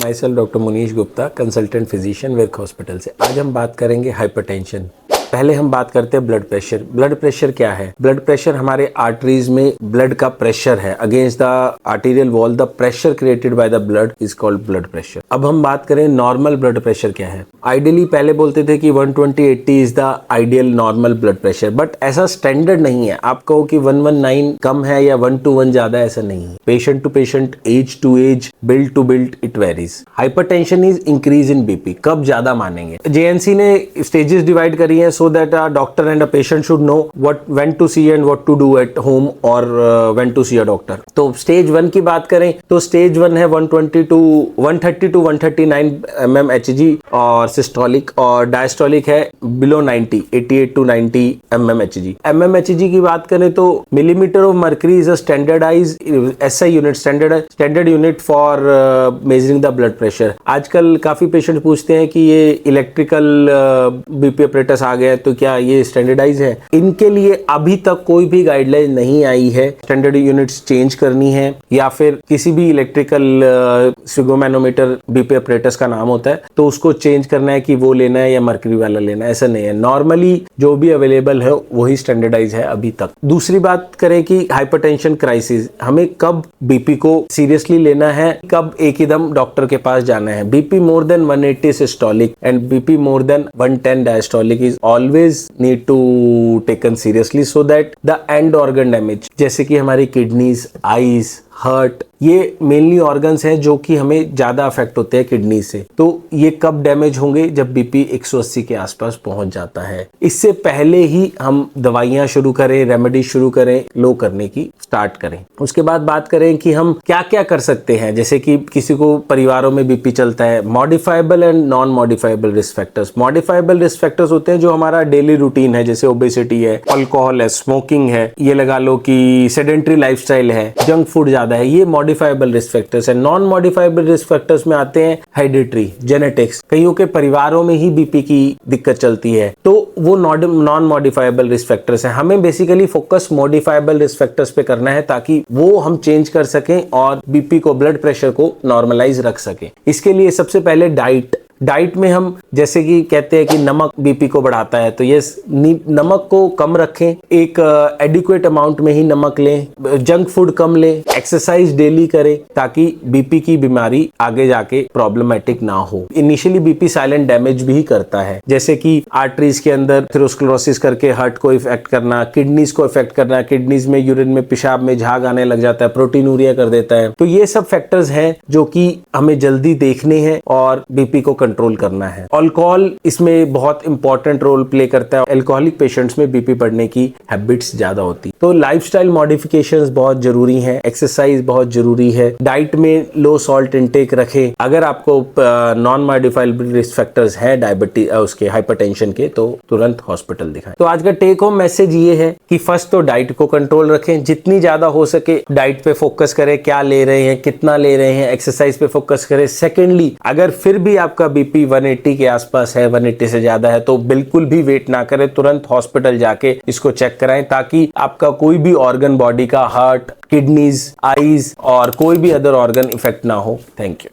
My self doctor Munish Gupta, consultant physician Virk hospital से। आज हम बात करेंगे हाइपरटेंशन। पहले हम बात करते हैं ब्लड प्रेशर। ब्लड प्रेशर क्या है? ब्लड प्रेशर हमारे आर्टरीज में ब्लड का प्रेशर है against the arterial wall. The pressure created by the blood is called blood pressure. अब हम बात करें नॉर्मल ब्लड प्रेशर क्या है। आइडियली पहले बोलते थे कि 120/80 is the ideal normal blood pressure, but ऐसा स्टैंडर्ड नहीं है। आप कहो कि 119 कम है या 121 ज्यादा, ऐसा नहीं है। Patient to patient, age to age, build to build it varies. Hypertension is increase in BP. कब ज्यादा मानेंगे? जेएनसी ने स्टेजेस डिवाइड करी है so that a doctor and a patient should know when to see and what to do at home or when to see a doctor। तो stage 1 की बात करें तो स्टेज 1 है 130 to 139 mm Hg और systolic, और डायस्टोलिक है below 90, 88 to 90 mm Hg। mm Hg की बात करें तो millimetre of mercury is a standardize SI unit, standard unit for measuring the blood pressure. आजकल काफी पेशेंट पूछते हैं कि ये इलेक्ट्रिकल बीपी अपरेटस आ गया तो क्या ये स्टैंडर्डाइज है? इनके लिए अभी तक कोई भी गाइडलाइन नहीं आई है। स्टैंडर्ड यूनिट्स चेंज करनी है या फिर किसी भी इलेक्ट्रिकल स्फिगोमैनोमीटर बीपी अपरेटस का नाम होता है तो उसको चेंज करना है कि वो लेना है या मर्करी वाला लेना है, ऐसा नहीं है। नॉर्मली जो भी अवेलेबल है वही स्टैंडर्डाइज है अभी तक। दूसरी बात करें कि हाइपरटेंशन क्राइसिस, हमें कब बीपी को सीरियसली लेना है, कब एक ही दम डॉक्टर के पास जाना है। BP more than 180 systolic and BP more than 110 diastolic is always need to taken seriously so that the end organ damage जैसे कि हमारी किडनीज, आईज, हार्ट, ये मेनली ऑर्गन्स हैं जो कि हमें ज्यादा अफेक्ट होते हैं किडनी से। तो ये कब डैमेज होंगे? जब बीपी 180 के आसपास पहुंच जाता है। इससे पहले ही हम दवाइयां शुरू करें, रेमेडी शुरू करें, लो करने की स्टार्ट करें। उसके बाद बात करें कि हम क्या क्या कर सकते हैं। जैसे कि किसी को परिवारों में बीपी चलता है, modifiable and non modifiable risk factors. Modifiable risk factors होते हैं जो हमारा डेली रूटीन है, जैसे ओबेसिटी है, अल्कोहल है, स्मोकिंग है, ये लगा लो कि सेडेंट्री लाइफस्टाइल है, जंक फूड ज्यादा है, ये मॉडिफाइबल रिस्क फैक्टर्स है। नॉन मॉडिफाइबल रिस्क फैक्टर्स में आते हैं हेरिडिटरी, जेनेटिक्स, कईयों के परिवारों में ही बीपी की दिक्कत चलती है तो वो नॉन मॉडिफाइबल रिस्क फैक्टर्स हैं। हमें basically focus modifiable risk factors पे करना है ताकि वो हम चेंज कर सकें और बीपी को, ब्लड प्रेशर को नॉर्मलाइज रख सकें। इसके लिए सबसे पहले डाइट में हम जैसे कि कहते हैं कि नमक बीपी को बढ़ाता है, तो ये नमक को कम रखें, एक एडिक्वेट अमाउंट में ही नमक लें, जंक फूड कम लें, एक्सरसाइज डेली करें ताकि बीपी की बीमारी आगे जाके प्रॉब्लमेटिक ना हो। इनिशियली बीपी साइलेंट डैमेज भी करता है, जैसे कि आर्टरीज के अंदर थेरोस्क्लेरोसिस करके हार्ट को इफेक्ट करना, किडनीज को इफेक्ट करना, किडनीज में, यूरिन में, पेशाब में झाग आने लग जाता है, प्रोटीनूरिया कर देता है। तो ये सब फैक्टर्स हैं जो कि हमें जल्दी देखने हैं और बीपी को कंट्रोल करना है। अल्कोहल इसमें बहुत इंपॉर्टेंट रोल प्ले करता है। अल्कोहलिक पेशेंट्स में बीपी बढ़ने की हैबिट्स ज्यादा होती, तो लाइफस्टाइल मॉडिफिकेशंस बहुत जरूरी हैं, एक्सरसाइज बहुत जरूरी है, डाइट में लो सॉल्ट इंटेक रखें। अगर आपको नॉन मॉडिफाइबल रिस्क फैक्टर्स हैं डायबिटीज, उसके हाइपरटेंशन के, तो तुरंत हॉस्पिटल दिखाएं। तो आज का टेक होम मैसेज ये है कि फर्स्ट तो डाइट को कंट्रोल रखें, जितनी ज्यादा हो सके डाइट पे फोकस करें, क्या ले रहे हैं, कितना ले रहे हैं, एक्सरसाइज पे फोकस करें। सेकेंडली, अगर फिर भी आपका बीपी 180 के आसपास है, 180 से ज्यादा है, तो बिल्कुल भी वेट ना करें, तुरंत हॉस्पिटल जाके इसको चेक कराएं ताकि आपका कोई भी ऑर्गन बॉडी का, हार्ट, किडनीज, आईज और कोई भी अदर ऑर्गन इफेक्ट ना हो। Thank you.